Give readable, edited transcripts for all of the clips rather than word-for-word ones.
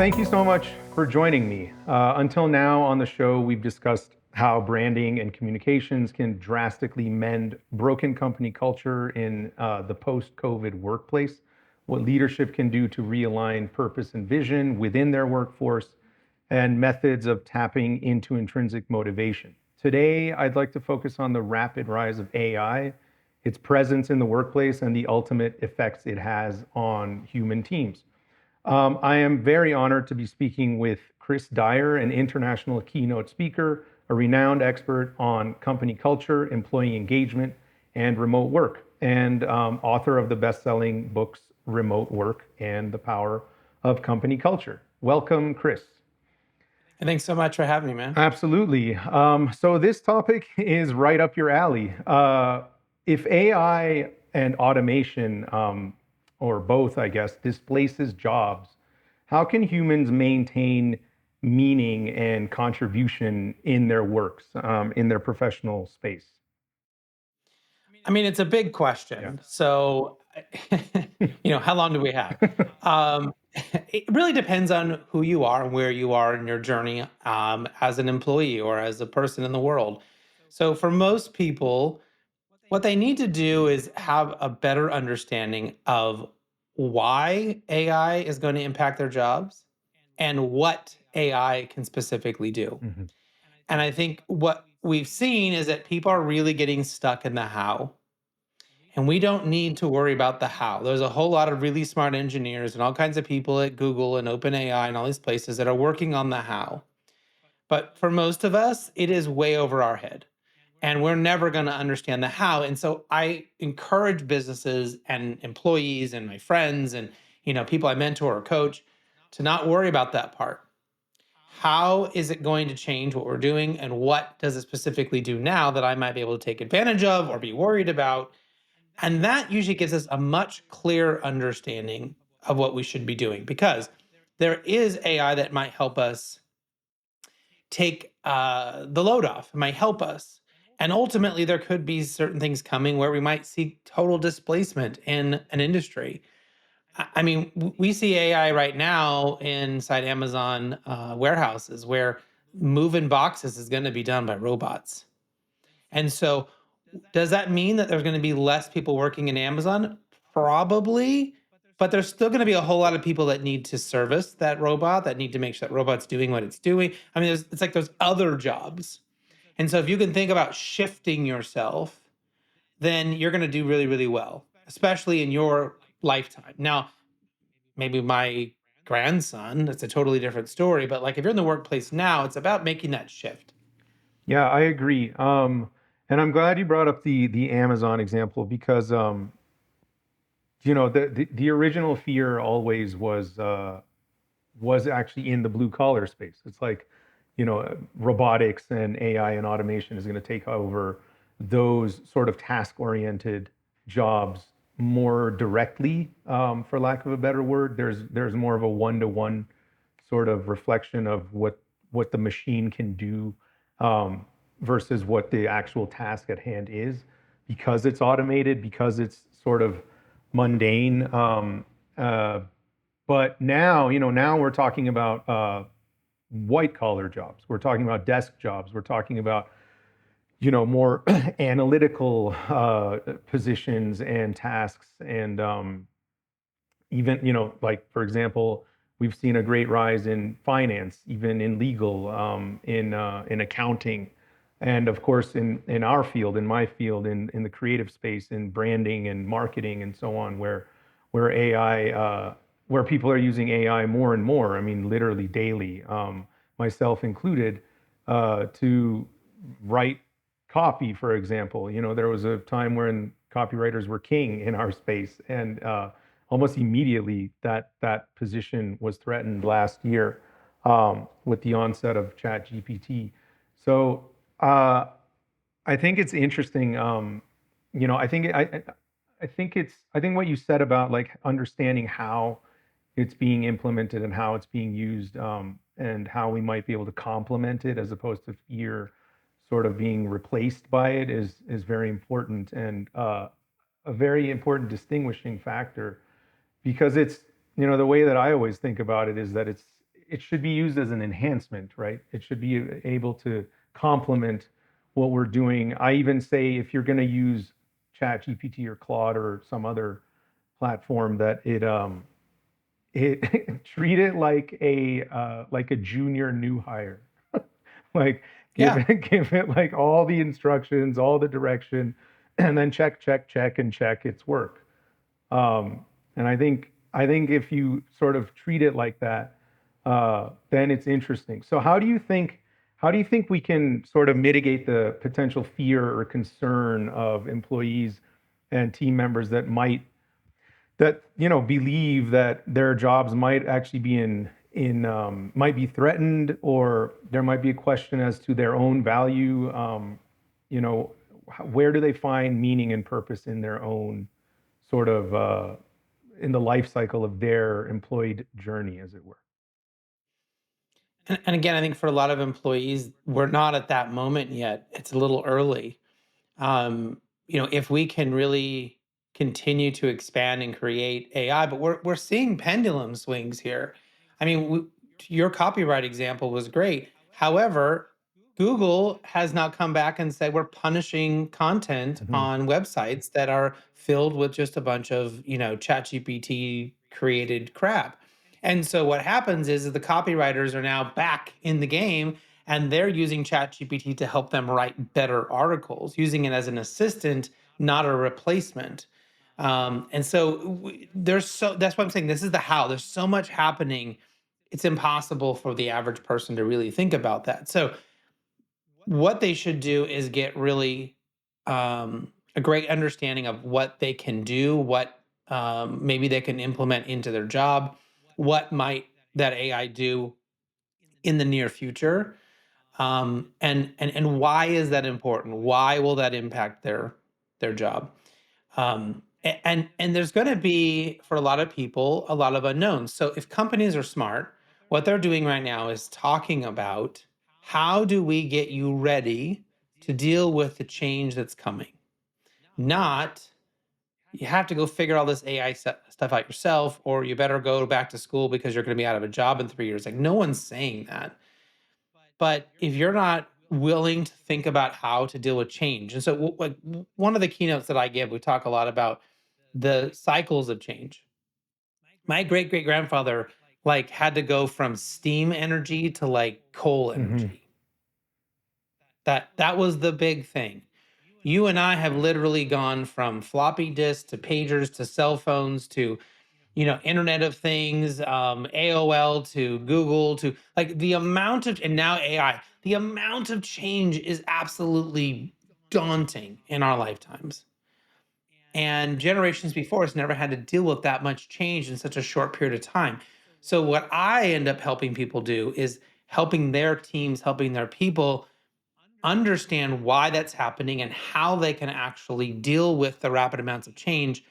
thank you so much for joining me. Until now on the show, we've discussed how branding and communications can drastically mend broken company culture in the post-COVID workplace, what leadership can do to realign purpose and vision within their workforce, and methods of tapping into intrinsic motivation. Today, I'd like to focus on the rapid rise of AI, its presence in the workplace, and the ultimate effects it has on human teams. I am very honored to be speaking with Chris Dyer, an international keynote speaker, a renowned expert on company culture, employee engagement, and remote work, and author of the best-selling books Remote Work and the Power of Company Culture. Welcome, Chris. And thanks so much for having me, man. Absolutely. So this topic is right up your alley. If AI and automation, or both, I guess, displaces jobs, how can humans maintain meaning and contribution in their works, in their professional space? I mean, it's a big question. Yeah. So, how long do we have? Um, it really depends on who you are and where you are in your journey as an employee or as a person in the world. So, for most people, what they need to do is have a better understanding of why AI is going to impact their jobs and what AI can specifically do. Mhm. And I think what we've seen is that people are really getting stuck in the how. And we don't need to worry about the how. There's a whole lot of really smart engineers and all kinds of people at Google and OpenAI and all these places that are working on the how. But for most of us, it is way over our head. And we're never going to understand the how. And so I encourage businesses and employees and my friends and people I mentor or coach to not worry about that part. How is it going to change what we're doing, and what does it specifically do now that I might be able to take advantage of or be worried about? And that usually gives us a much clearer understanding of what we should be doing, because there is AI that might help us take the load off, it might help us. And ultimately, there could be certain things coming where we might see total displacement in an industry. I mean, we see AI right now inside Amazon warehouses where moving boxes is going to be done by robots. And so, does that mean that there's going to be less people working in Amazon? Probably, but there's still going to be a whole lot of people that need to service that robot, that need to make sure that robot's doing what it's doing. I mean, it's like those other jobs. And so, if you can think about shifting yourself, then you're going to do really, really well, especially in your lifetime. Now, maybe my grandson, that's a totally different story. But like if you're in the workplace now, it's about making that shift. Yeah, I agree. And I'm glad you brought up the Amazon example because the original fear always was actually in the blue collar space. It's like, robotics and AI and automation is going to take over those sort of task oriented jobs more directly, for lack of a better word. There's more of a one-to-one sort of reflection of what the machine can do, versus what the actual task at hand is, because it's automated, because it's sort of mundane. But now we're talking about white collar jobs. We're talking about desk jobs. We're talking about more analytical positions and tasks, and even like, for example, we've seen a great rise in finance, even in legal, in accounting, and of course in our field, in my field, in the creative space, in branding and marketing and so on, where AI, where people are using AI more and more. I mean, literally daily, myself included, to write copy, for example. There was a time when copywriters were king in our space, and almost immediately that position was threatened last year, with the onset of Chat GPT. So I think it's interesting. I think what you said about like understanding how it's being implemented and how it's being used, and how we might be able to complement it as opposed to fear sort of being replaced by it is very important, and a very important distinguishing factor, because it's, the way that I always think about it is that it should be used as an enhancement, right? It should be able to complement what we're doing. I even say if you're going to use Chat GPT or Claude or some other platform, that it treat it like a junior new hire. Like give Yeah. it give it like all the instructions, all the direction, and then check and check its work. And I think if you sort of treat it like that, then it's interesting. So how do you think we can sort of mitigate the potential fear or concern of employees and team members that believe that their jobs might actually be might be threatened, or there might be a question as to their own value. You know, where do they find meaning and purpose in their own sort of in the life cycle of their employed journey, as it were? And again, I think for a lot of employees, we're not at that moment yet. It's a little early. If we can really continue to expand and create AI, but we're seeing pendulum swings here. I mean, your copyright example was great. However, Google has now come back and said we're punishing content Hmm. on websites that are filled with just a bunch of ChatGPT created crap. And so what happens is the copywriters are now back in the game, and they're using ChatGPT to help them write better articles, using it as an assistant, not a replacement. And so that's what I'm saying. This is the how. There's so much happening. It's impossible for the average person to really think about that. So what they should do is get really a great understanding of what they can do, what maybe they can implement into their job, what might that AI do in the near future, and why is that important? Why will that impact their job? And there's going to be, for a lot of people, a lot of unknowns. So if companies are smart, what they're doing right now is talking about how do we get you ready to deal with the change that's coming. Not you have to go figure all this AI stuff out yourself, or you better go back to school because you're going to be out of a job in 3 years. Like, no one's saying that. But if you're not willing to think about how to deal with change, and so one of the keynotes that I give, we talk a lot about the cycles of change. My great great grandfather like had to go from steam energy to like coal Hmm. energy. That was the big thing. You and I have literally gone from floppy disks to pagers to cell phones to Internet of Things, AOL to Google to like the amount of, and now AI, the amount of change is absolutely daunting in our lifetimes. And generations before us never had to deal with that much change in such a short period of time. So, what I end up helping people do is helping their teams, helping their people understand why that's happening and how they can actually deal with the rapid amounts of change,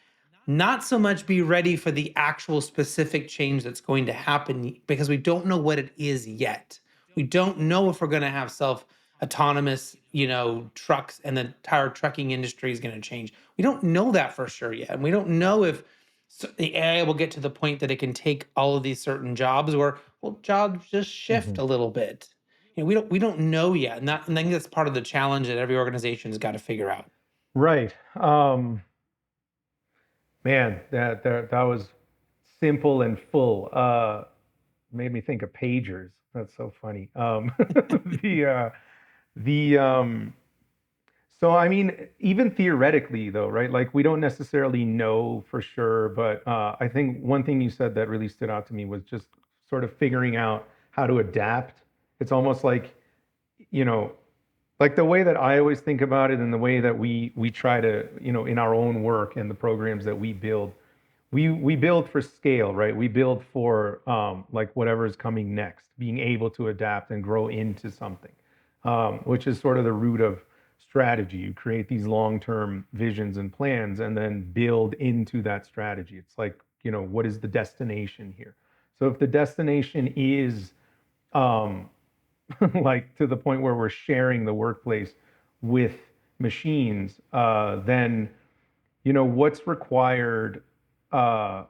not so much be ready for the actual specific change that's going to happen because we don't know what it is yet. We don't know if we're going to have self autonomous, trucks, and the entire trucking industry is going to change. We don't know that for sure yet. And we don't know if the AI will get to the point that it can take all of these certain jobs, or well, jobs just shift Hmm. a little bit. We don't know yet. And I think that's part of the challenge that every organization has got to figure out. Right. Man, that was simple and full. Made me think of pagers. That's so funny. The the So I mean, even theoretically, though, right? Like we don't necessarily know for sure, but I think one thing you said that really stood out to me was just sort of figuring out how to adapt. It's almost you know, like the way that I always think about it, and the way that we try to, in our own work and the programs that we build, we build for scale, right? We build for like whatever is coming next, being able to adapt and grow into something, which is sort of the root of strategy. You create these long-term visions and plans, and then build into that strategy. It's like, what is the destination here? So if the destination is um, like to the point where we're sharing the workplace with machines, then what's required uh,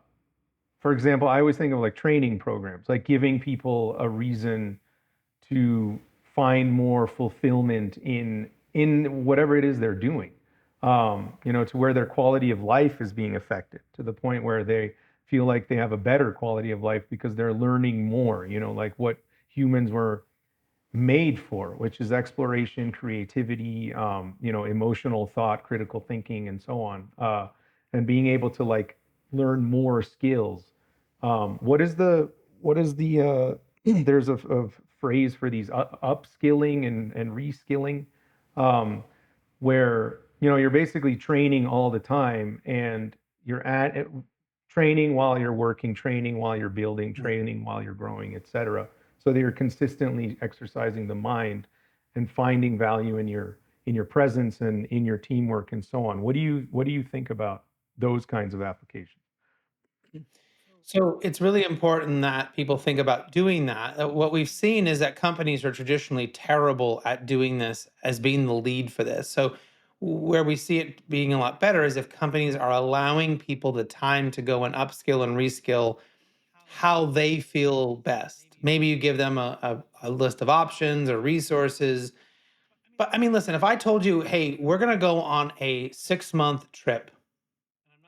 for example, I always think of like training programs, like giving people a reason to find more fulfillment in whatever it is they're doing. To where their quality of life is being affected to the point where they feel like they have a better quality of life because they're learning more, like what humans were made for, which is exploration, creativity, emotional thought, critical thinking, and so on, and being able to like learn more skills. What is the there's a phrase for these upskilling and reskilling, um, where you're basically training all the time, and you're at it, training while you're working, training while you're building, training while you're growing, etc. So that you're consistently exercising the mind and finding value in your presence and in your teamwork and so on. What do you think about those kinds of applications? So it's really important that people think about doing that. What we've seen is that companies are traditionally terrible at doing this as being the lead for this. So where we see it being a lot better is if companies are allowing people the time to go and upskill and reskill how they feel best. Maybe you give them a list of options or resources. But I mean, listen, if I told you, hey, we're going to go on a 6-month trip,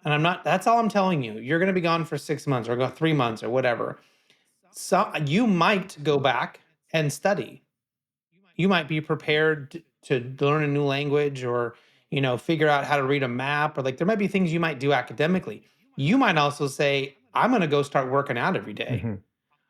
and I'm not, that's all I'm telling you. You're going to be gone for 6 months or go 3 months or whatever. So you might go back and study. You might be prepared to learn a new language or, figure out how to read a map, or like there might be things you might do academically. You might also say, I'm going to go start working out every day. Hmm.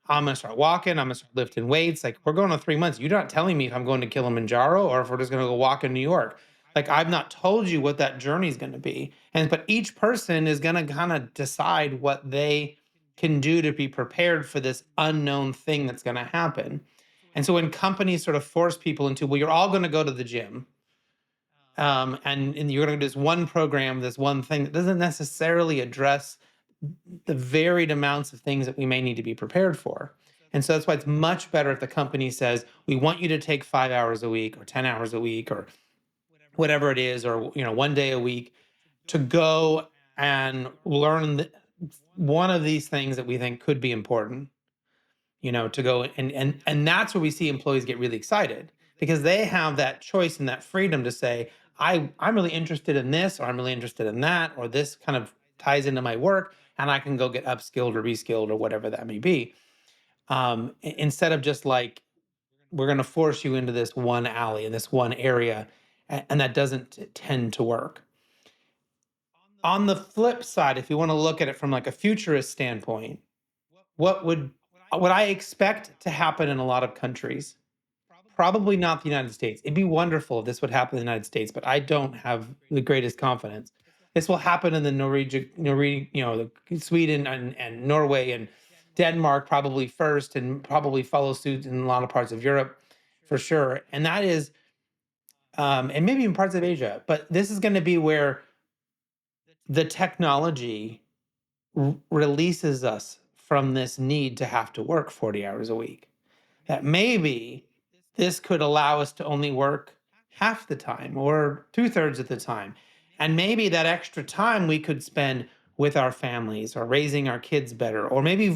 I'm gonna start walking. I'm gonna start lifting weights. Like we're going on 3 months. You're not telling me if I'm going to Kilimanjaro or if we're just gonna go walk in New York. Like I've not told you what that journey is gonna be. But each person is gonna kind of decide what they can do to be prepared for this unknown thing that's gonna happen. And so when companies sort of force people into, well, you're all gonna go to the gym, and you're gonna do this one program, this one thing that doesn't necessarily address the varied amounts of things that we may need to be prepared for. And so that's why it's much better if the company says, we want you to take 5 hours a week or 10 hours a week or whatever it is, or one day a week to go and learn one of these things that we think could be important, to go and that's where we see employees get really excited because they have that choice and that freedom to say, I'm really interested in this, or I'm really interested in that, or this kind of ties into my work, and I can go get upskilled or reskilled or whatever that may be. Instead of just like, we're going to force you into this one alley in this one area, and that doesn't tend to work. On the flip side, if you want to look at it from like a futurist standpoint, what would I expect to happen in a lot of countries? Probably not the United States. It'd be wonderful if this would happen in the United States, but I don't have the greatest confidence. This will happen in the Sweden and Norway and Denmark probably first, and probably follow suit in a lot of parts of Europe for sure. And that is, and maybe in parts of Asia. But this is going to be where the technology releases us from this need to have to work 40 hours a week. That maybe this could allow us to only work half the time or 2/3 of the time. And maybe that extra time we could spend with our families or raising our kids better. Or maybe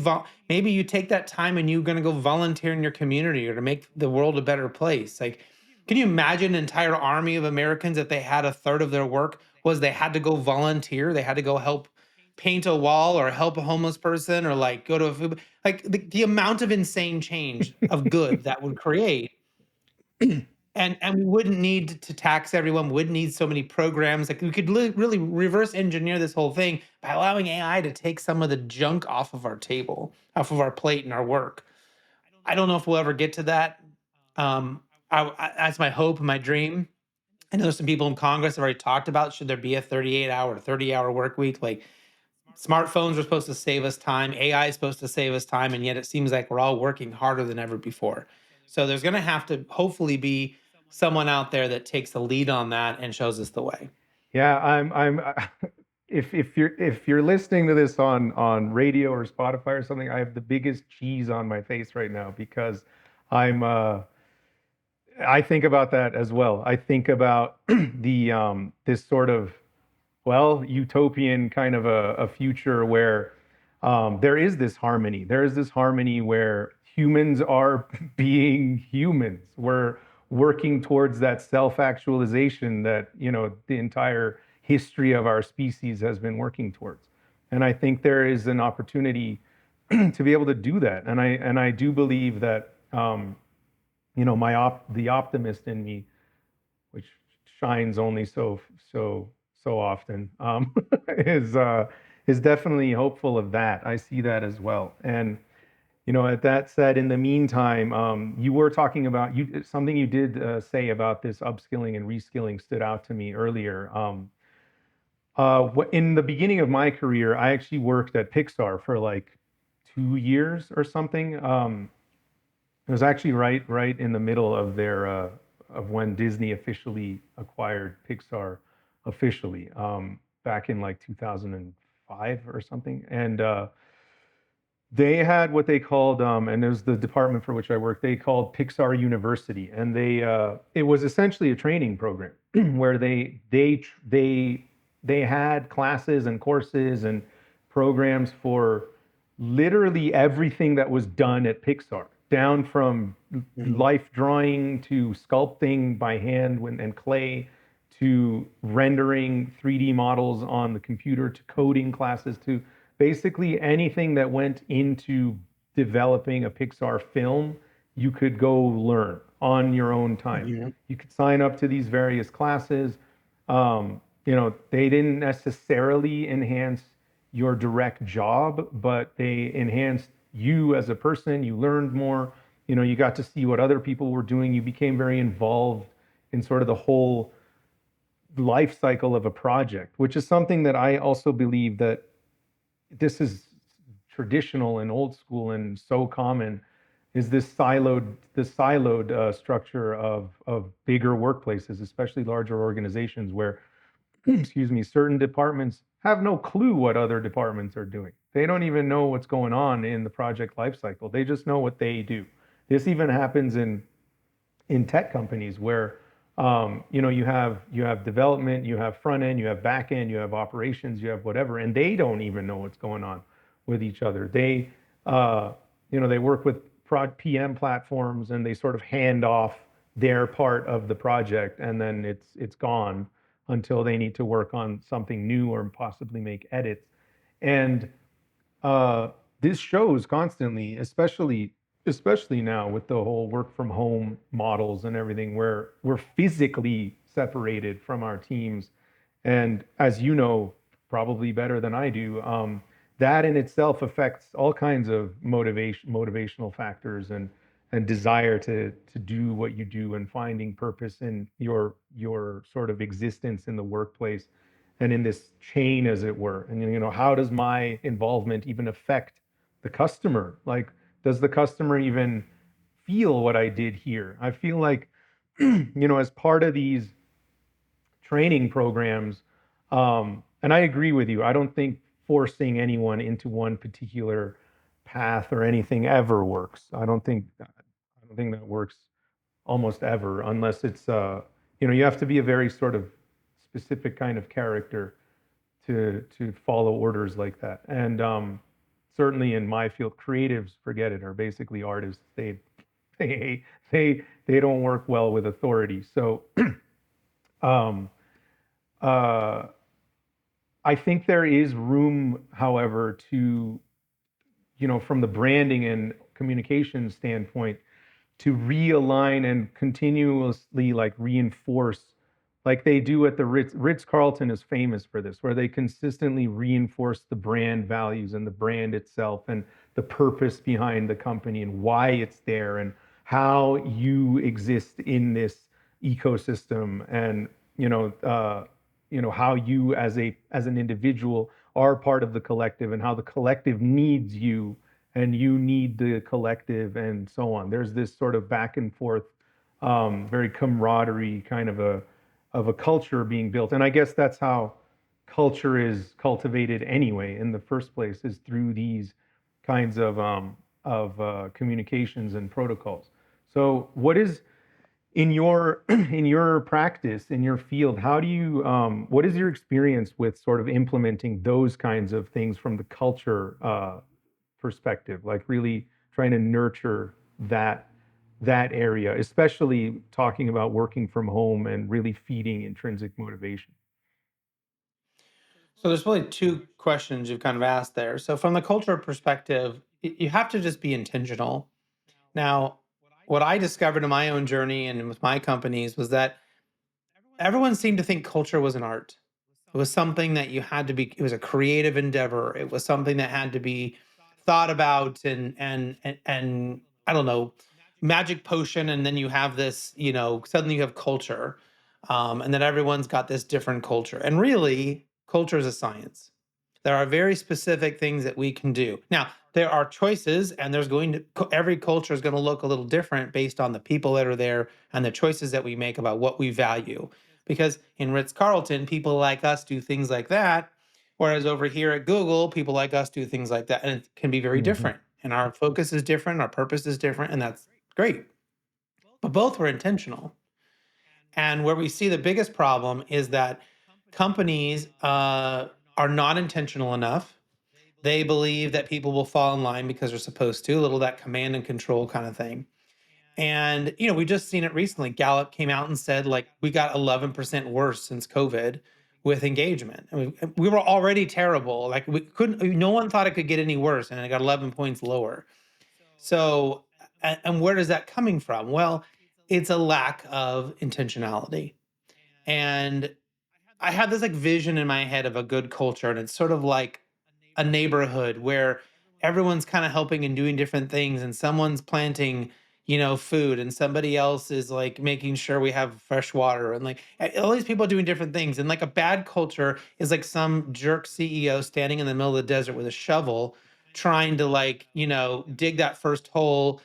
you take that time and you're going to go volunteer in your community or to make the world a better place. Like, can you imagine an entire army of Americans if they had a third of their work was they had to go volunteer, they had to go help paint a wall or help a homeless person or like go to a food, like the amount of insane change of good that would create. And we wouldn't need to tax everyone, we wouldn't need so many programs. Like we could really reverse engineer this whole thing by allowing AI to take some of the junk off of our table, off of our plate and our work. I don't know if we'll ever get to that. That's my hope and my dream. I know some people in Congress have already talked about, should there be a 38-hour, 30-hour work week? Like, smartphones are supposed to save us time, AI is supposed to save us time, and yet it seems like we're all working harder than ever before. So there's going to have to hopefully be someone out there that takes the lead on that and shows us the way. Yeah, I'm if you're listening to this on radio or Spotify or something, I have the biggest cheese on my face right now because I'm I think about that as well. I think about the this sort of, well, utopian kind of a future where there is this harmony. There is this harmony where humans are being humans. We're working towards that self-actualization that, the entire history of our species has been working towards. And I think there is an opportunity to be able to do that. And I do believe that, the optimist in me, which shines only so often, is definitely hopeful of that. I see that as well. And at that said, in the meantime, you were talking about something you did say about this upskilling and reskilling stood out to me earlier. In the beginning of my career, I actually worked at Pixar for like 2 years or something. It was actually right in the middle of their of when Disney officially acquired Pixar officially, back in like 2005 or something. And they had what they called, and it was the department for which I worked, they called Pixar University. And it was essentially a training program where they had classes and courses and programs for literally everything that was done at Pixar, down from life drawing to sculpting by hand and clay, to rendering 3D models on the computer, to coding classes, to basically anything that went into developing a Pixar film, you could go learn on your own time. Yeah. You could sign up to these various classes. They didn't necessarily enhance your direct job, but they enhanced you as a person. You learned more. You got to see what other people were doing. You became very involved in sort of the whole life cycle of a project, which is something that I also believe that this is traditional and old school and so common, is this siloed structure of bigger workplaces, especially larger organizations where excuse me, certain departments have no clue what other departments are doing. They don't even know what's going on in the project lifecycle. They just know what they do. This even happens in tech companies where you have development, you have front end, you have back end, you have operations, you have whatever, and they don't even know what's going on with each other. They work with PM platforms, and they sort of hand off their part of the project, and then it's gone until they need to work on something new or possibly make edits. And uh, this shows constantly, especially now with the whole work from home models and everything, where we're physically separated from our teams. And as you know, probably better than I do, that in itself affects all kinds of motivational factors and desire to do what you do, and finding purpose in your sort of existence in the workplace and in this chain, as it were. And how does my involvement even affect the customer? Like, does the customer even feel what I did here? I feel like, as part of these training programs, and I agree with you, I don't think forcing anyone into one particular path or anything ever works. I don't think that works almost ever, unless it's you have to be a very sort of specific kind of character to follow orders like that. And certainly in my field, creatives, forget it, are basically artists. They they don't work well with authority. So um, uh, I think there is room, however, to, from the branding and communication standpoint, to realign and continuously like reinforce, like they do at the Ritz Carlton is famous for this, where they consistently reinforce the brand values and the brand itself and the purpose behind the company and why it's there and how you exist in this ecosystem. And how you as an individual are part of the collective, and how the collective needs you and you need the collective, and so on. There's this sort of back and forth, very camaraderie kind of a culture being built. And I guess that's how culture is cultivated anyway in the first place, is through these kinds of communications and protocols. So what is, In your in your practice, in your field, how do you what is your experience with sort of implementing those kinds of things from the culture perspective, like really trying to nurture that that area, especially talking about working from home and really feeding intrinsic motivation? So there's really two questions you've kind of asked there. So from the culture perspective, you have to just be intentional. Now, what I discovered in my own journey and with my companies was that everyone seemed to think culture was an art. It was something that you had to be, it was a creative endeavor. It was something that had to be thought about and I don't know, magic potion. And then you have this, suddenly you have culture. And then everyone's got this different culture. And really, culture is a science. There are very specific things that we can do. Now, there are choices, and every culture is going to look a little different based on the people that are there and the choices that we make about what we value. Because in Ritz Carlton, people like us do things like that. Whereas over here at Google, people like us do things like that. And it can be very Hmm. different. And our focus is different, our purpose is different, and that's great. But both were intentional. And where we see the biggest problem is that companies are not intentional enough. They believe that people will fall in line because they're supposed to, a little that command and control kind of thing. And, we just seen it recently. Gallup came out and said, like, we got 11% worse since COVID with engagement. I mean, we were already terrible. Like, we couldn't, no one thought it could get any worse, and it got 11 points lower. So, and where is that coming from? Well, it's a lack of intentionality. And I have this like vision in my head of a good culture, and it's sort of like a neighborhood where everyone's kind of helping and doing different things, and someone's planting, food, and somebody else is like making sure we have fresh water, and like all these people are doing different things. And like a bad culture is like some jerk CEO standing in the middle of the desert with a shovel, trying to like, dig that first hole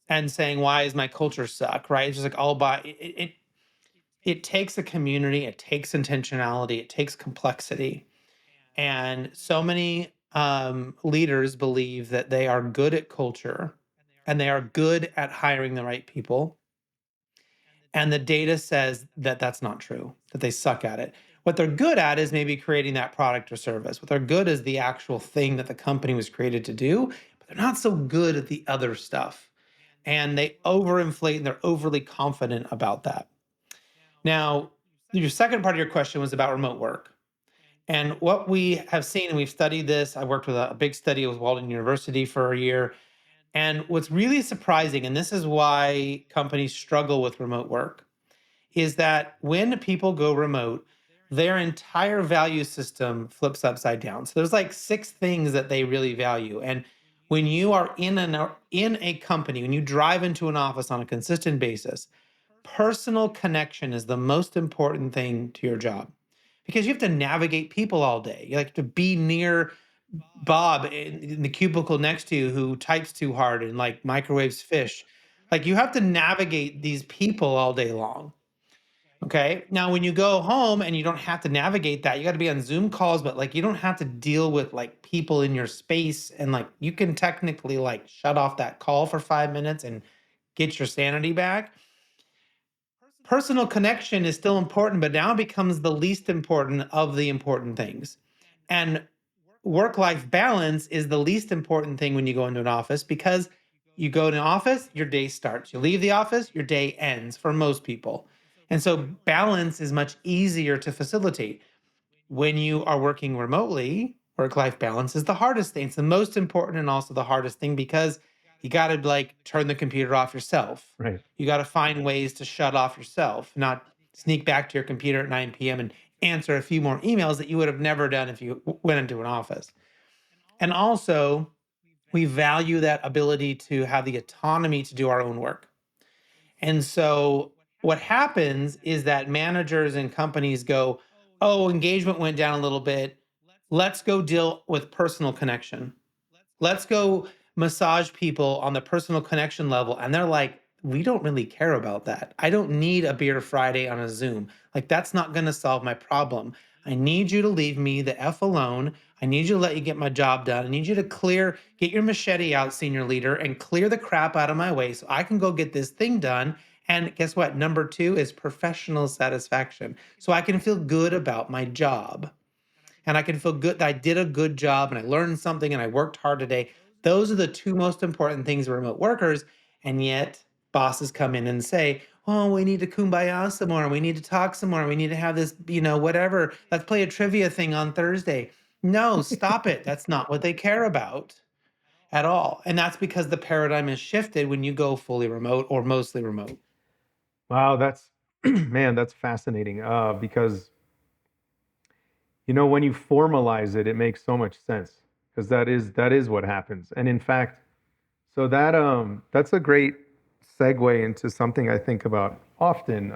and saying, "Why is my culture suck?" Right? It's just like all by it takes a community, it takes intentionality, it takes complexity. And so many leaders believe that they are good at culture and they are good at hiring the right people. And the data says that that's not true, that they suck at it. What they're good at is maybe creating that product or service. What they're good is the actual thing that the company was created to do, but they're not so good at the other stuff. And they overinflate and they're overly confident about that. Now, your second part of your question was about remote work. And what we have seen, and we've studied this, I worked with a big study with Walden University for a year. And what's really surprising, and this is why companies struggle with remote work, is that when people go remote, their entire value system flips upside down. So there's like six things that they really value. And when you are in a company, when you drive into an office on a consistent basis, personal connection is the most important thing to your job because you have to navigate people all day. You like to be near Bob in the cubicle next to you who types too hard and like microwaves fish. Like you have to navigate these people all day long. Okay. Now, when you go home and you don't have to navigate that, you got to be on Zoom calls, but like you don't have to deal with like people in your space. And like you can technically like shut off that call for 5 minutes and get your sanity back. Personal connection is still important, but now it becomes the least important of the important things. And work life balance is the least important thing when you go into an office because you go to an office, your day starts. You leave the office, your day ends for most people. And so balance is much easier to facilitate. When you are working remotely, work life balance is the hardest thing. It's the most important and also the hardest thing because you got to like turn the computer off yourself. Right. You got to find ways to shut off yourself, not sneak back to your computer at 9 p.m. and answer a few more emails that you would have never done if you went into an office. And also, we value that ability to have the autonomy to do our own work. And so what happens is that managers and companies go, "Oh, engagement went down a little bit. Let's go deal with personal connection. Let's go massage people on the personal connection level." And they're like, "We don't really care about that. I don't need a beer Friday on a Zoom. Like, that's not going to solve my problem. I need you to leave me the F alone. I need you to let you get my job done. I need you to get your machete out, senior leader, and clear the crap out of my way so I can go get this thing done. And guess what? Number two is professional satisfaction. So I can feel good about my job and I can feel good that I did a good job and I learned something and I worked hard today. Those are the two most important things for remote workers. And yet bosses come in and say, oh, we need to kumbaya some more. We need to talk some more. We need to have this, whatever. Let's play a trivia thing on Thursday. No, stop it. That's not what they care about at all. And that's because the paradigm is shifted when you go fully remote or mostly remote. Wow, that's man, that's fascinating. Because when you formalize it, it makes so much sense because that is what happens. And in fact, so that's a great segue into something I think about often.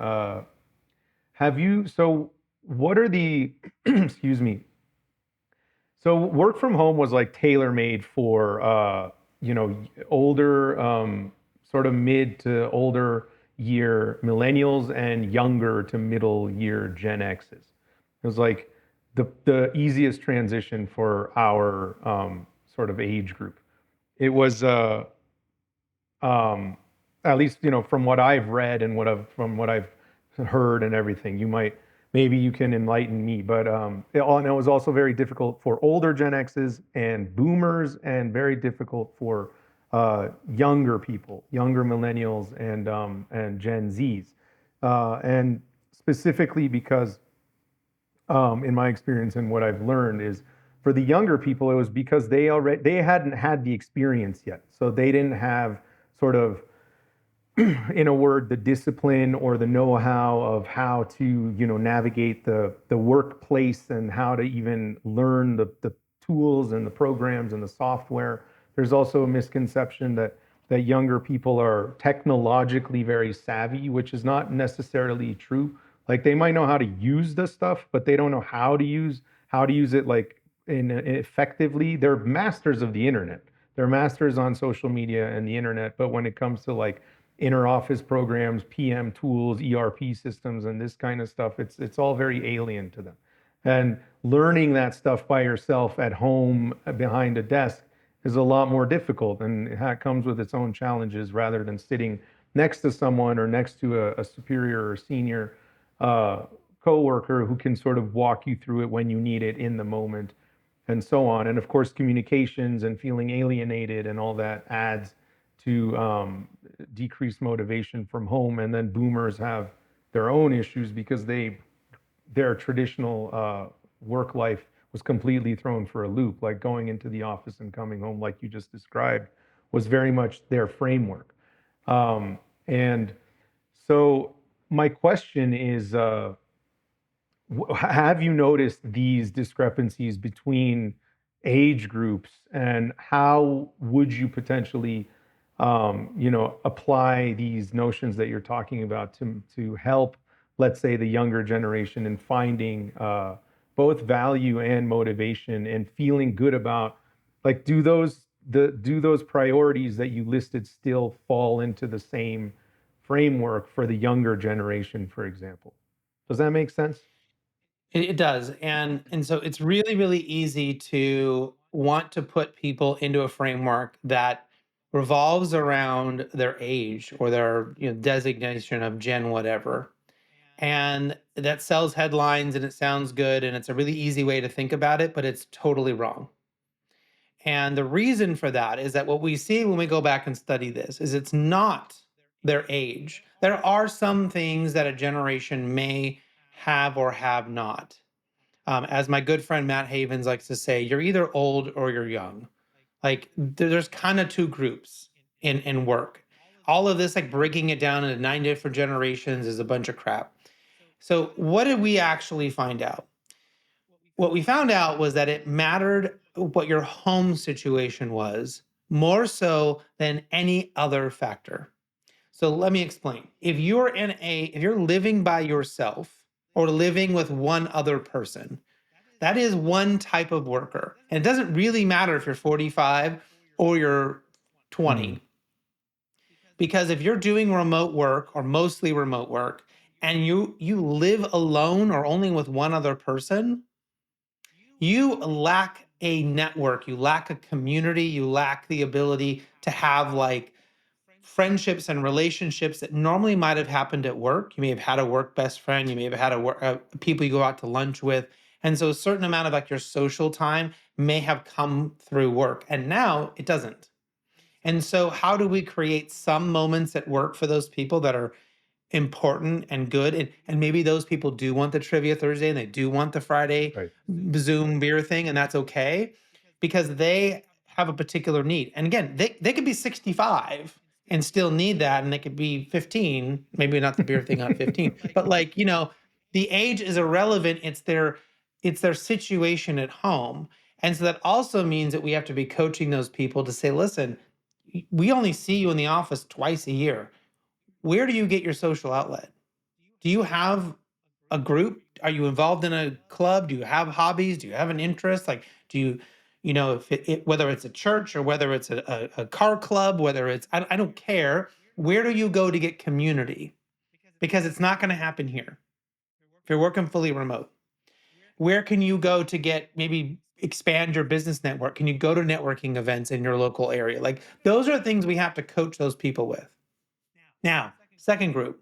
Have you so what are the excuse me. So work from home was like tailor made for older sort of mid to older year millennials and younger to middle year Gen X's. It was like the easiest transition for our sort of age group. It was um, at least from what I've read and from what I've heard and everything. Maybe you can enlighten me, but and it was also very difficult for older Gen X's and Boomers, and very difficult for younger people, younger millennials and Gen Zs, and specifically because in my experience and what I've learned is for the younger people, it was because they hadn't had the experience yet, so they didn't have sort of in a word, the discipline or the know-how of how to, navigate the workplace and how to even learn the tools and the programs and the software. There's also a misconception that younger people are technologically very savvy, which is not necessarily true. Like they might know how to use the stuff, but they don't know how to use it like effectively. They're masters of the internet. They're masters on social media and the internet, but when it comes to like inner office programs, PM tools, ERP systems, and this kind of stuff, it's all very alien to them. And learning that stuff by yourself at home behind a desk is a lot more difficult, and it comes with its own challenges rather than sitting next to someone or next to a superior or senior uh, coworker who can sort of walk you through it when you need it in the moment, and so on. And of course, communications and feeling alienated and all that adds to decreased motivation from home. And then Boomers have their own issues because their traditional work life was completely thrown for a loop. Like going into the office and coming home, like you just described, was very much their framework. And so my question is, have you noticed these discrepancies between age groups, and how would you potentially apply these notions that you're talking about to help, let's say, the younger generation in finding both value and motivation and feeling good about, like, do those priorities that you listed still fall into the same framework for the younger generation, for example? Does that make sense? It does. And so it's really, really easy to want to put people into a framework that revolves around their age or their designation of gen whatever. And that sells headlines and it sounds good and it's a really easy way to think about it, but it's totally wrong. And the reason for that is that what we see when we go back and study this is it's not their age. There are some things that a generation may have or have not. As my good friend Matt Havens likes to say, you're either old or you're young. Like there's kind of two groups in work. All of this, like breaking it down into 9 different generations, is a bunch of crap. So what did we actually find out? What we found out was that it mattered what your home situation was more so than any other factor. So let me explain. If you're living by yourself or living with one other person, that is one type of worker. And it doesn't really matter if you're 45 or you're Hmm. 20. Because if you're doing remote work or mostly remote work and you live alone or only with one other person, you lack a network, you lack a community, you lack the ability to have like friendships and relationships that normally might have happened at work. You may have had a work best friend. You may have had people you go out to lunch with. And so a certain amount of like your social time may have come through work. And now it doesn't. And so how do we create some moments at work for those people that are important and good? And maybe those people do want the trivia Thursday and they do want the Friday Right. Zoom beer thing, and that's okay because they have a particular need. And again, they could be 65 and still need that, and they could be 15, maybe not the beer thing on 15, but like, the age is irrelevant. It's their situation at home. And so that also means that we have to be coaching those people to say, listen, we only see you in the office twice a year. Where do you get your social outlet? Do you have a group? Are you involved in a club? Do you have hobbies? Do you have an interest? Like, do you, if whether it's a church or whether it's a car club, whether it's, I don't care. Where do you go to get community? Because it's not going to happen here if you're working fully remote. Where can you go to get maybe expand your business network? Can you go to networking events in your local area? Like, those are things we have to coach those people with. Now, second group,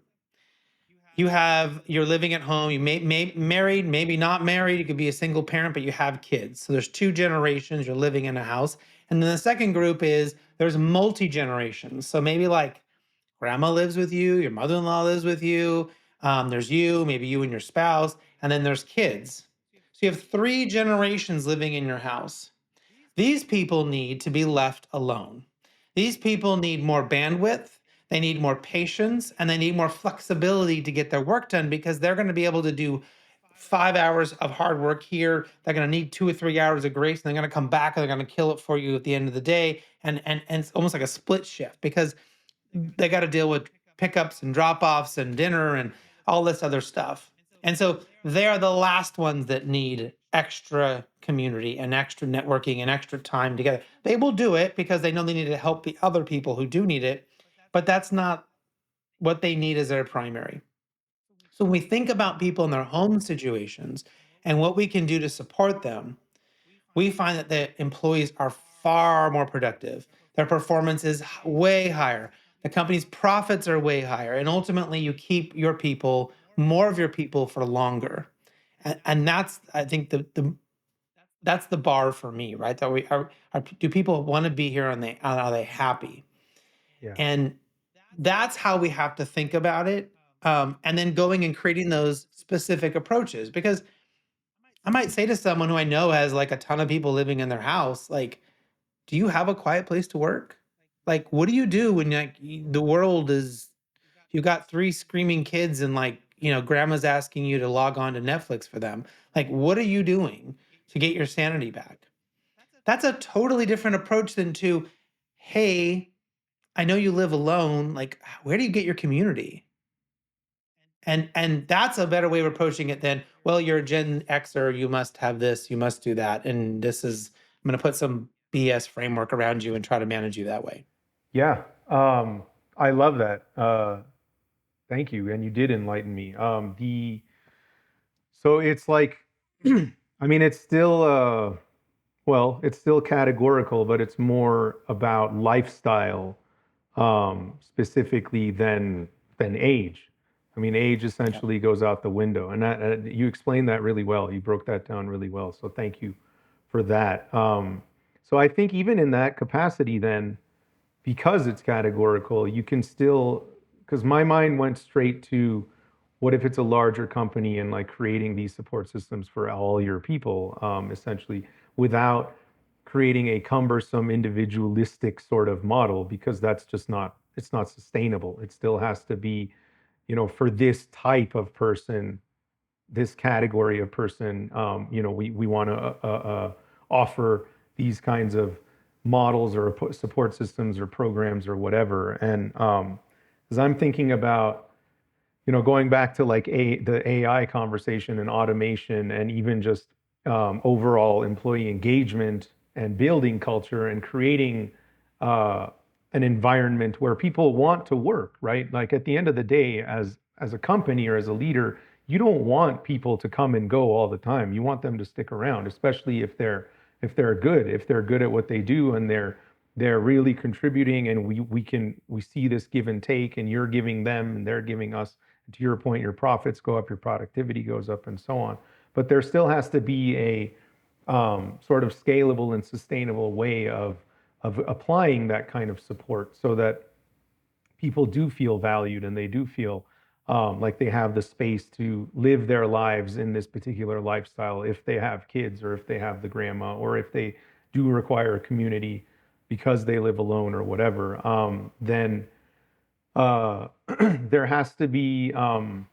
you're living at home, you may married, maybe not married, you could be a single parent, but you have kids. So there's two generations, you're living in a house. And then the second group is there's multi-generations. So maybe like grandma lives with you, your mother-in-law lives with you, there's you, maybe you and your spouse, and then there's kids. So you have three generations living in your house. These people need to be left alone. These people need more bandwidth, they need more patience, and they need more flexibility to get their work done because they're going to be able to do 5 hours of hard work here. They're going to need 2 or 3 hours of grace, and they're going to come back and they're going to kill it for you at the end of the day. And it's almost like a split shift because they got to deal with pickups and drop-offs and dinner and all this other stuff. And so they're the last ones that need extra community and extra networking and extra time together. They will do it because they know they need to help the other people who do need it, but that's not what they need as their primary. So when we think about people in their home situations and what we can do to support them, we find that the employees are far more productive. Their performance is way higher. The company's profits are way higher. And ultimately, you keep your people, more of your people for longer. And that's, I think, that's the bar for me, right? That do people want to be here and are they happy? Yeah. And that's how we have to think about it. And then going and creating those specific approaches. Because I might say to someone who I know has like a ton of people living in their house, like, do you have a quiet place to work? Like, what do you do when like the world is, you got three screaming kids and like, grandma's asking you to log on to Netflix for them? Like, what are you doing to get your sanity back? That's a totally different approach than to, hey, I know you live alone. Like, where do you get your community? And that's a better way of approaching it than, well, you're a Gen Xer, you must have this, you must do that. And I'm going to put some BS framework around you and try to manage you that way. Yeah. I love that. Thank you. And you did enlighten me. So it's like, I mean, it's still, it's still categorical, but it's more about lifestyle, specifically than age. I mean, age Yeah. essentially goes out the window, and you explained that really well. You broke that down really well. So thank you for that. So I think even in that capacity, then, because it's categorical, you can still, because my mind went straight to what if it's a larger company and like creating these support systems for all your people, essentially, without creating a cumbersome individualistic sort of model, because that's just not, it's not sustainable. It still has to be, for this type of person, this category of person, we want to offer these kinds of models or support systems or programs or whatever. And as I'm thinking about, going back to like the AI conversation and automation and even just overall employee engagement and building culture and creating an environment where people want to work, right? Like at the end of the day, as a company or as a leader, you don't want people to come and go all the time. You want them to stick around, especially if they're good at what they do and they're really contributing, and we see this give and take, and you're giving them and they're giving us. And to your point, your profits go up, your productivity goes up, and so on. But there still has to be a sort of scalable and sustainable way of applying that kind of support so that people do feel valued and they do feel like they have the space to live their lives in this particular lifestyle if they have kids or if they have the grandma or if they do require a community because they live alone or whatever. Then there has to be, how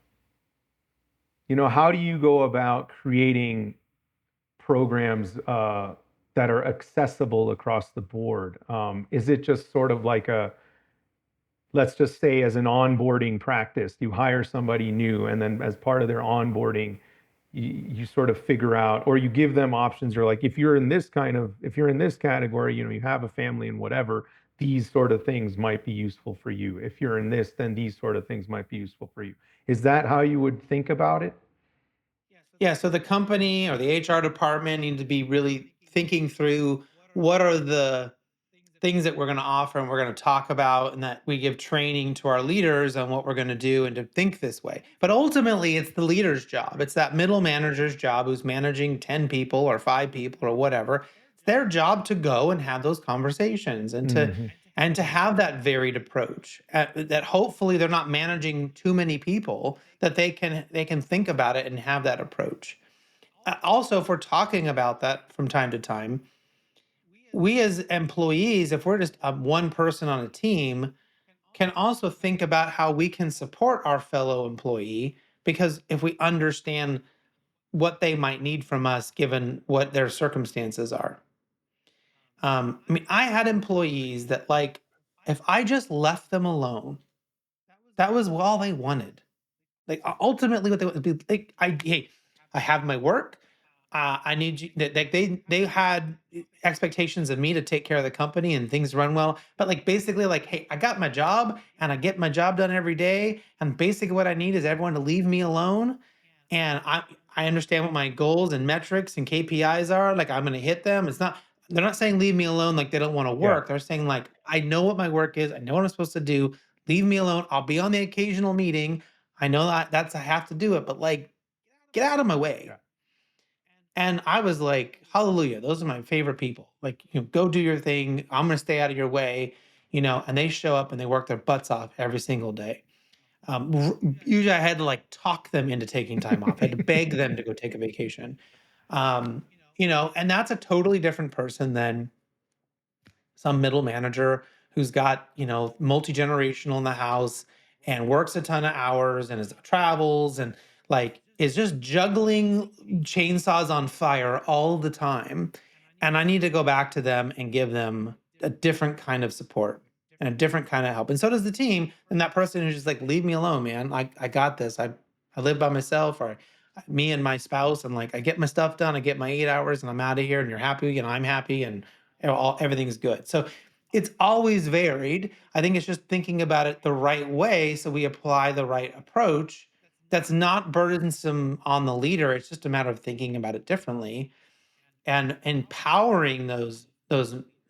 do you go about creating programs that are accessible across the board? Is it just sort of like let's just say as an onboarding practice, you hire somebody new, and then as part of their onboarding, you sort of figure out, or you give them options. You're like, if you're in this category, you have a family and whatever, these sort of things might be useful for you. If you're in this, then these sort of things might be useful for you. Is that how you would think about it? Yeah, so the company or the HR department need to be really thinking through what are the things that we're going to offer and we're going to talk about, and that we give training to our leaders on what we're going to do and to think this way. But ultimately, it's the leader's job. It's that middle manager's job who's managing 10 people or 5 people or whatever. It's their job to go and have those conversations Hmm. and to have that varied approach, that hopefully they're not managing too many people, that they can think about it and have that approach. Also, if we're talking about that from time to time, we as employees, if we're just one person on a team, can also think about how we can support our fellow employee, because if we understand what they might need from us given what their circumstances are. I mean, I had employees that, like, if I just left them alone, that was all they wanted. Like, ultimately, what they would be like, hey, I have my work. I need you. They had expectations of me to take care of the company and things run well. But, like, basically, like, hey, I got my job and I get my job done every day. And basically, what I need is everyone to leave me alone. And I understand what my goals and metrics and KPIs are. Like, I'm going to hit them. It's not. They're not saying leave me alone like they don't want to Yeah. work. They're saying, like, I know what my work is. I know what I'm supposed to do. Leave me alone. I'll be on the occasional meeting. I know I have to do it, but, like, get out of my way. Yeah. And I was like, hallelujah, those are my favorite people. Like, go do your thing. I'm going to stay out of your way, and they show up and they work their butts off every single day. Usually I had to, like, talk them into taking time off. I had to beg them to go take a vacation. Um, and that's a totally different person than some middle manager who's got, multi-generational in the house and works a ton of hours and travels and, like, is just juggling chainsaws on fire all the time. And I need to go back to them and give them a different kind of support and a different kind of help. And so does the team. And that person who's just like, leave me alone, man. I got this. I live by myself, or me and my spouse, and, like, I get my stuff done. I get my 8 hours and I'm out of here, and you're happy and I'm happy, and everything's good. So it's always varied. I think it's just thinking about it the right way, so we apply the right approach that's not burdensome on the leader. It's just a matter of thinking about it differently and empowering those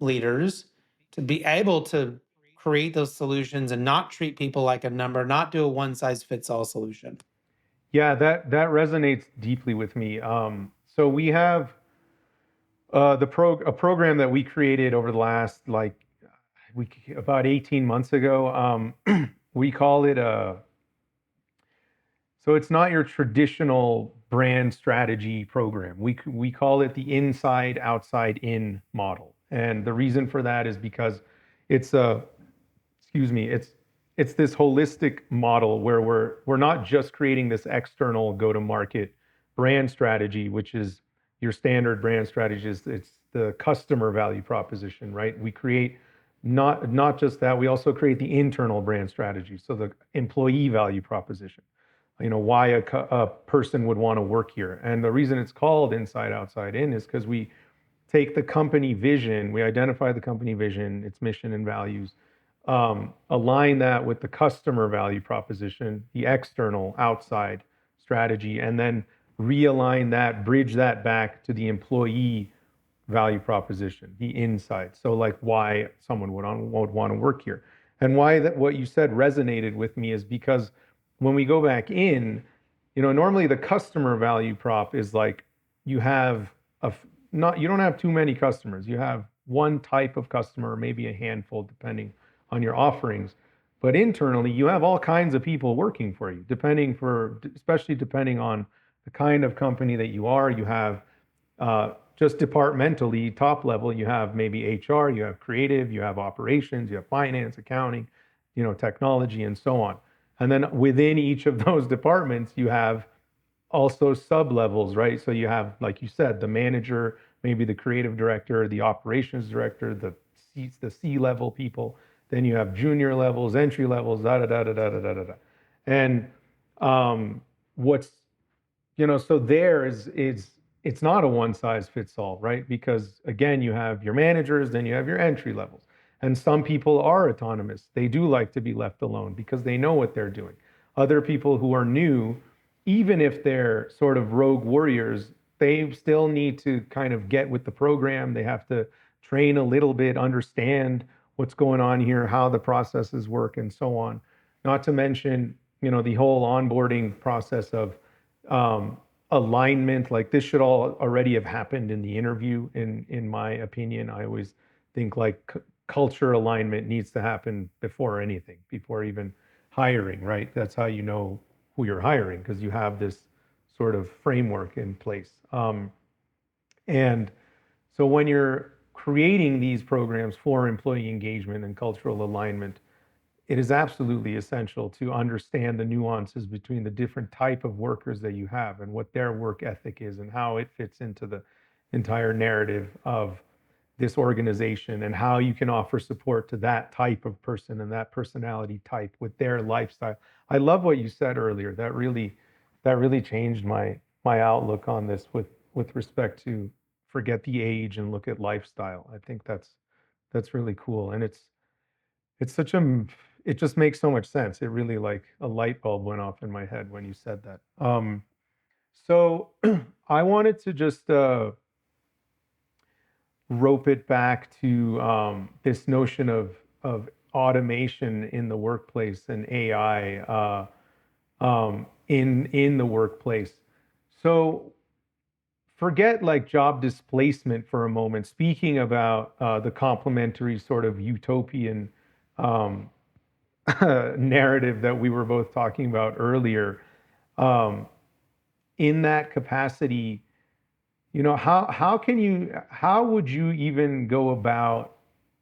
leaders to be able to create those solutions and not treat people like a number, not do a one size fits all solution. Yeah, that resonates deeply with me. So we have a program that we created over the last, like, about 18 months ago. We call it so it's not your traditional brand strategy program. We call it the inside outside in model, and the reason for that is because it's a excuse me, it's this holistic model where we're not just creating this external go-to-market brand strategy, which is your standard brand strategy. It's the customer value proposition, right? We create not just that, we also create the internal brand strategy. So the employee value proposition, why a person would want to work here. And the reason it's called inside outside in is because we take the company vision, we identify the company vision, its mission and values, align that with the customer value proposition, the external outside strategy, and then realign that, bridge that back to the employee value proposition, the insight. So like why someone would want to work here. And why that what you said resonated with me is because when we go back in, normally the customer value prop is like you have not you don't have too many customers. You have one type of customer, maybe a handful, depending on your offerings. But internally, you have all kinds of people working for you, especially depending on the kind of company that you are. You have just departmentally, top level, you have maybe HR, you have creative, you have operations, you have finance, accounting, technology, and so on. And then within each of those departments, you have also sub levels, right? So you have, like you said, the manager, maybe the creative director, the operations director, the C level people. Then you have junior levels, entry levels, da da da da da da da da. And what's so there is it's not a one size fits all, right? Because again, you have your managers, then you have your entry levels. And some people are autonomous. They do like to be left alone because they know what they're doing. Other people who are new, even if they're sort of rogue warriors, they still need to kind of get with the program. They have to train a little bit, understand what's going on here, how the processes work, and so on. Not to mention, the whole onboarding process of alignment. Like this should all already have happened in the interview. In my opinion, I always think like culture alignment needs to happen before anything, before even hiring. Right? That's how you know who you're hiring because you have this sort of framework in place. And so when you're creating these programs for employee engagement and cultural alignment, it is absolutely essential to understand the nuances between the different type of workers that you have and what their work ethic is and how it fits into the entire narrative of this organization and how you can offer support to that type of person and that personality type with their lifestyle. I love what you said earlier. That really changed my outlook on this with respect to forget the age and look at lifestyle. I think that's really cool. And it's such a it just makes so much sense. It really like a light bulb went off in my head when you said that. So I wanted to just rope it back to this notion of automation in the workplace and AI in the workplace. So forget like job displacement for a moment. Speaking about the complementary sort of utopian um, narrative that we were both talking about earlier, um, in that capacity, how would you even go about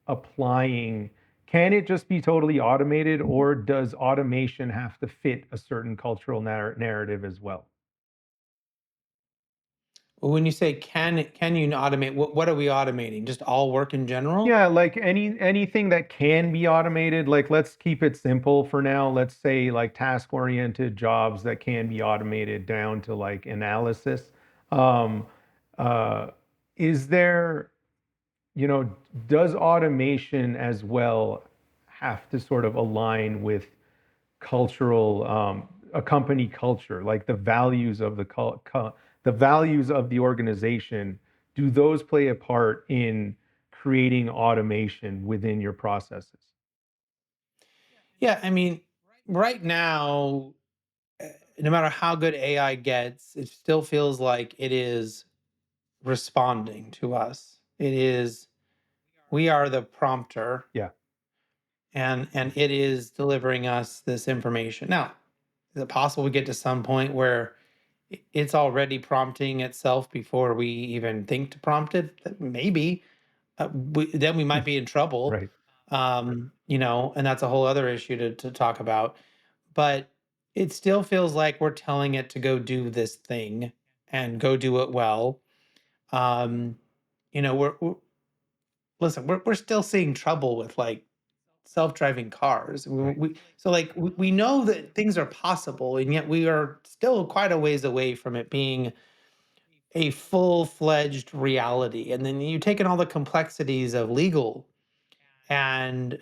applying? Can it just be totally automated, or does automation have to fit a certain cultural narrative as well? Well, when you say can you automate, what are we automating? Just all work in general? Yeah, like anything that can be automated, like let's keep it simple for now. Let's say like task-oriented jobs that can be automated down to like analysis. Um, uh, is there, you know, does automation as well have to sort of align with cultural, a company culture, like the values of the values of the organization? Do those play a part in creating automation within your processes? Yeah, I mean, right now, no matter how good AI gets, it still feels like it is responding to us. We are the prompter, Yeah, and it is delivering us this information. Now, is it possible we get to some point where it's already prompting itself before we even think to prompt it? Maybe. Then we might be in trouble. right. And that's a whole other issue to talk about. But it still feels like we're telling it to go do this thing and go do it well. Um, we're listen, we're still seeing trouble with like self-driving cars. Right. So like we know that things are possible, and yet we are still quite a ways away from it being a full-fledged reality. And then you take in all the complexities of legal and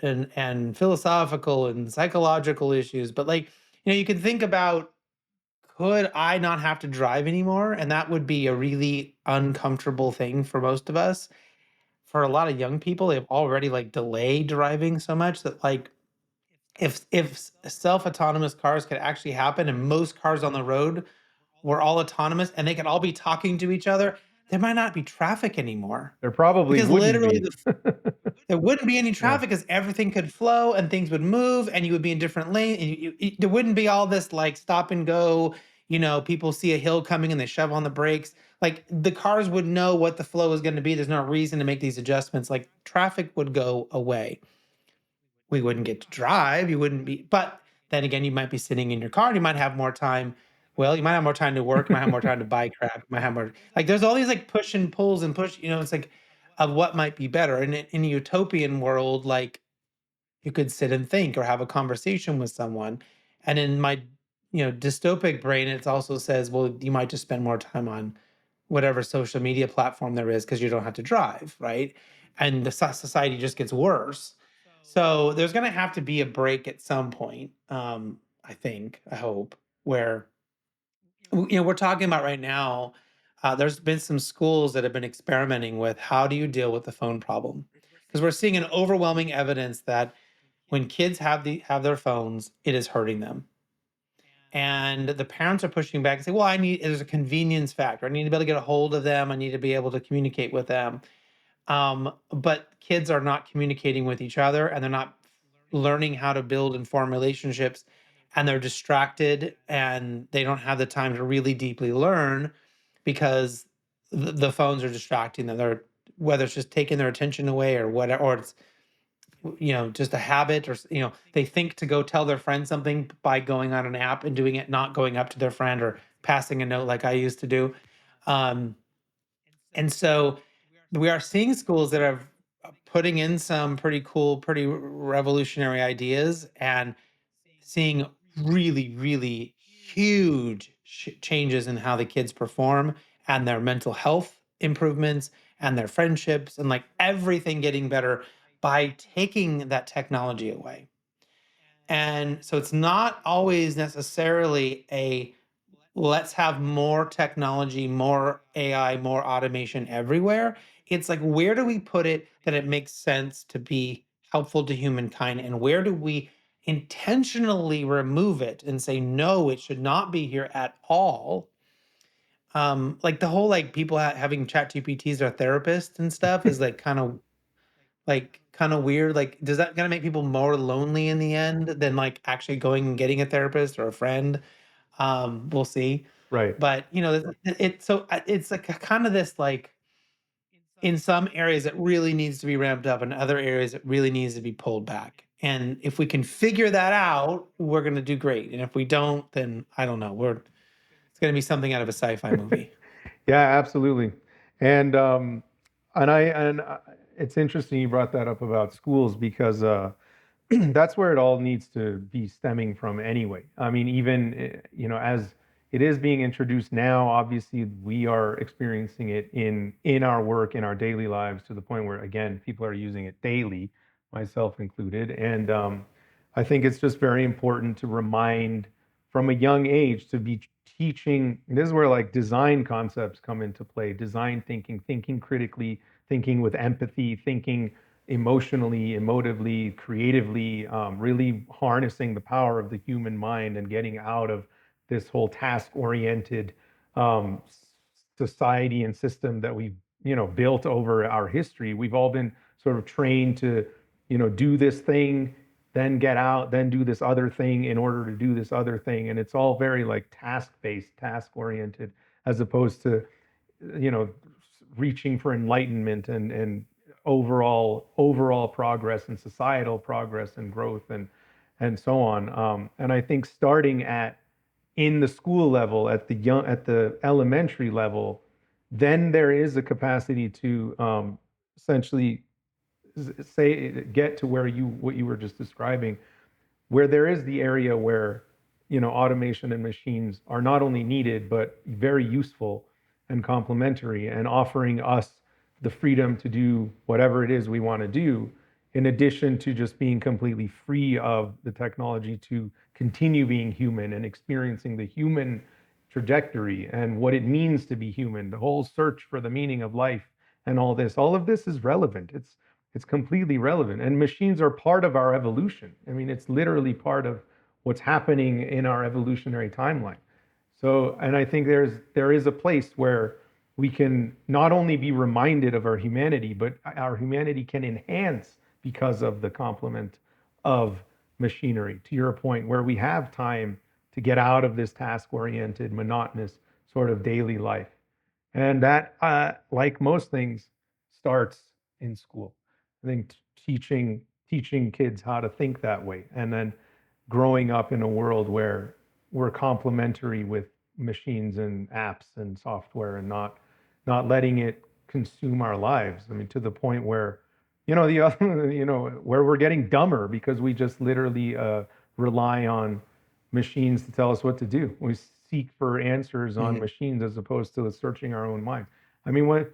philosophical and psychological issues. But like, you can think about could I not have to drive anymore? And that would be a really uncomfortable thing for most of us. For a lot of young people, they've already like delayed driving so much that like if self-autonomous cars could actually happen and most cars on the road were all autonomous and they could all be talking to each other, there might not be traffic anymore. There probably Because wouldn't literally be. there wouldn't be any Yeah. traffic because everything could flow and things would move and you would be in different lanes. And there wouldn't be all this like stop and go. People see a hill coming and they shove on the brakes. Like the cars would know what the flow is going to be. There's no reason to make these adjustments. Like traffic would go away. We wouldn't get to drive. You wouldn't be, but then again, you might be sitting in your car and you might have more time. Well, you might have more time to work, you might have more time to buy crap, you might have more like there's all these like push and pulls and push, it's like of what might be better. And in a utopian world, like you could sit and think or have a conversation with someone. And in my, dystopic brain, it also says, well, you might just spend more time on whatever social media platform there is because you don't have to drive, right? And the society just gets worse. So there's going to have to be a break at some point. I think, I hope, where we're talking about right now. There's been some schools that have been experimenting with how do you deal with the phone problem, because we're seeing an overwhelming evidence that when kids have their phones, it is hurting them. And the parents are pushing back and say, well, there's a convenience factor. I need to be able to get a hold of them. I need to be able to communicate with them. But kids are not communicating with each other and they're not learning how to build and form relationships, and they're distracted and they don't have the time to really deeply learn because the phones are distracting them. Whether it's just taking their attention away or whatever, or it's just a habit, or they think to go tell their friend something by going on an app and doing it, not going up to their friend or passing a note like I used to do. Um, and so we are seeing schools that are putting in some pretty cool, pretty revolutionary ideas and seeing really, really huge changes in how the kids perform and their mental health improvements and their friendships and like everything getting better by taking that technology away. And so it's not always necessarily a let's have more technology, more AI, more automation everywhere. It's like, where do we put it that it makes sense to be helpful to humankind? And where do we intentionally remove it and say, no, it should not be here at all? Like the whole like people having chat GPTs or therapists and stuff is kind of weird. Like, does that gonna make people more lonely in the end than like actually going and getting a therapist or a friend? We'll see. Right. But it's like kind of this like in some areas it really needs to be ramped up, in other areas it really needs to be pulled back. And if we can figure that out, we're gonna do great. And if we don't, then I don't know. It's gonna be something out of a sci-fi movie. Yeah, absolutely. And it's interesting you brought that up about schools because that's where it all needs to be stemming from anyway. I mean, even as it is being introduced now, obviously we are experiencing it in our work, in our daily lives, to the point where again people are using it daily, myself included. And I think it's just very important to remind from a young age to be teaching. This is where like design concepts come into play, design thinking, thinking critically, thinking with empathy, thinking emotionally, emotively, creatively, really harnessing the power of the human mind and getting out of this whole task-oriented um, society and system that we've built over our history. We've all been sort of trained to do this thing, then get out, then do this other thing in order to do this other thing, and it's all very like task-based, task-oriented, as opposed to you know reaching for enlightenment and overall progress and societal progress and growth and so on. And I think starting at in the school level, at the elementary level, then there is a capacity to essentially say get to where what you were just describing, where there is the area where automation and machines are not only needed but very useful and complementary and offering us the freedom to do whatever it is we want to do, in addition to just being completely free of the technology to continue being human and experiencing the human trajectory and what it means to be human, the whole search for the meaning of life and all of this is relevant. It's completely relevant. And machines are part of our evolution. I mean, it's literally part of what's happening in our evolutionary timeline. So, and I think there is a place where we can not only be reminded of our humanity, but our humanity can enhance because of the complement of machinery, to your point, where we have time to get out of this task-oriented, monotonous sort of daily life. And that, like most things, starts in school. I think teaching kids how to think that way, and then growing up in a world where we're complementary with machines and apps and software, and not letting it consume our lives. I mean, to the point where, the other, where we're getting dumber because we just literally rely on machines to tell us what to do. We seek for answers on machines as opposed to searching our own mind. I mean, when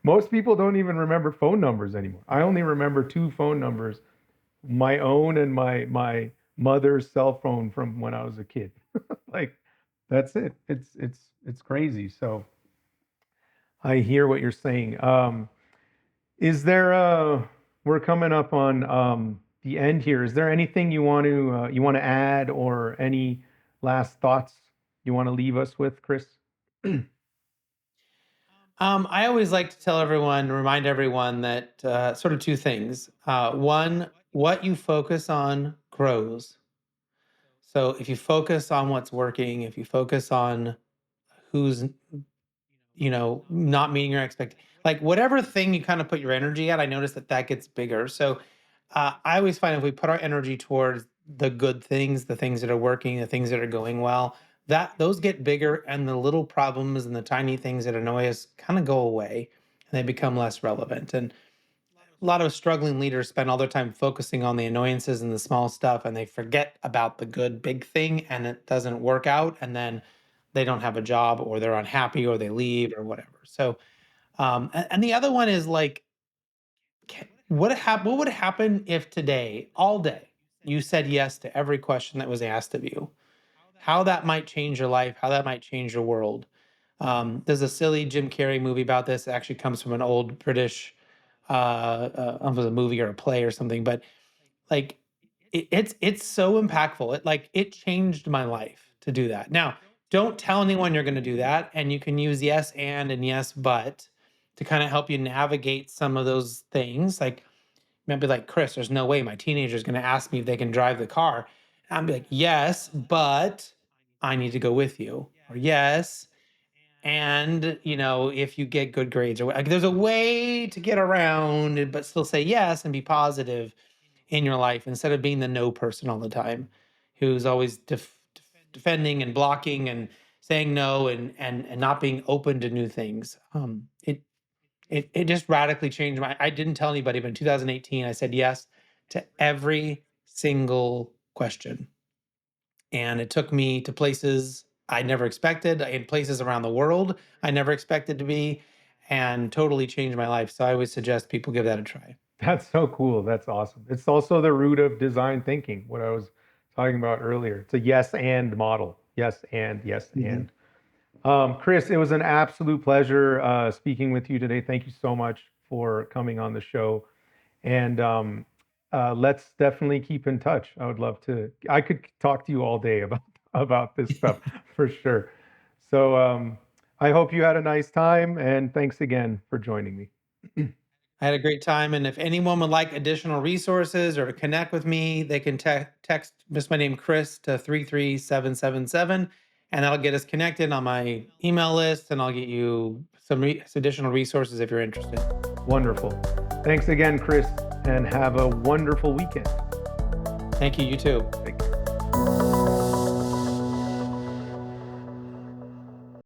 most people don't even remember phone numbers anymore. I only remember two phone numbers, my own and my mother's cell phone from when I was a kid. Like, that's it. It's crazy. So I hear what you're saying. Is there we're coming up on the end here. Is there anything you want to add, or any last thoughts you want to leave us with, Chris? I always like to remind everyone that sort of two things. One, what you focus on grows. So if you focus on what's working, if you focus on who's, not meeting your expectations, like whatever thing you kind of put your energy at, I notice that gets bigger. So I always find if we put our energy towards the good things, the things that are working, the things that are going well, that those get bigger, and the little problems and the tiny things that annoy us kind of go away, and they become less relevant. And a lot of struggling leaders spend all their time focusing on the annoyances and the small stuff, and they forget about the good big thing, and it doesn't work out, and then they don't have a job, or they're unhappy, or they leave, or whatever. So and the other one is like, what would happen if today, all day, you said yes to every question that was asked of you? How that might change your life, how that might change your world. There's a silly Jim Carrey movie about this. It actually comes from an old British, I don't know if it was a movie or a play or something, but like it's so impactful. It changed my life to do that. Now, don't tell anyone you're going to do that, and you can use yes and yes but to kind of help you navigate some of those things. Like, maybe like, Chris, there's no way my teenager is going to ask me if they can drive the car. And I'm be like, yes, but I need to go with you. Or yes, and if you get good grades, or like, there's a way to get around it, but still say yes and be positive in your life, instead of being the no person all the time, who's always defending and blocking and saying no, and not being open to new things. It just radically changed I didn't tell anybody, but in 2018, I said yes to every single question. And it took me to places I never expected, in places around the world I never expected to be, and totally changed my life. So I always suggest people give that a try. That's so cool. That's awesome. It's also the root of design thinking, what I was talking about earlier. It's a yes and model. Yes and yes and. Chris, it was an absolute pleasure speaking with you today. Thank you so much for coming on the show. And let's definitely keep in touch. I would love to. I could talk to you all day about this stuff for sure. So I hope you had a nice time, and thanks again for joining me. I had a great time. And if anyone would like additional resources or to connect with me, they can text just my name, Chris, to 33777, and that'll get us connected on my email list, and I'll get you some additional resources if you're interested. Wonderful. Thanks again, Chris, and have a wonderful weekend. Thank you. You too. Take care.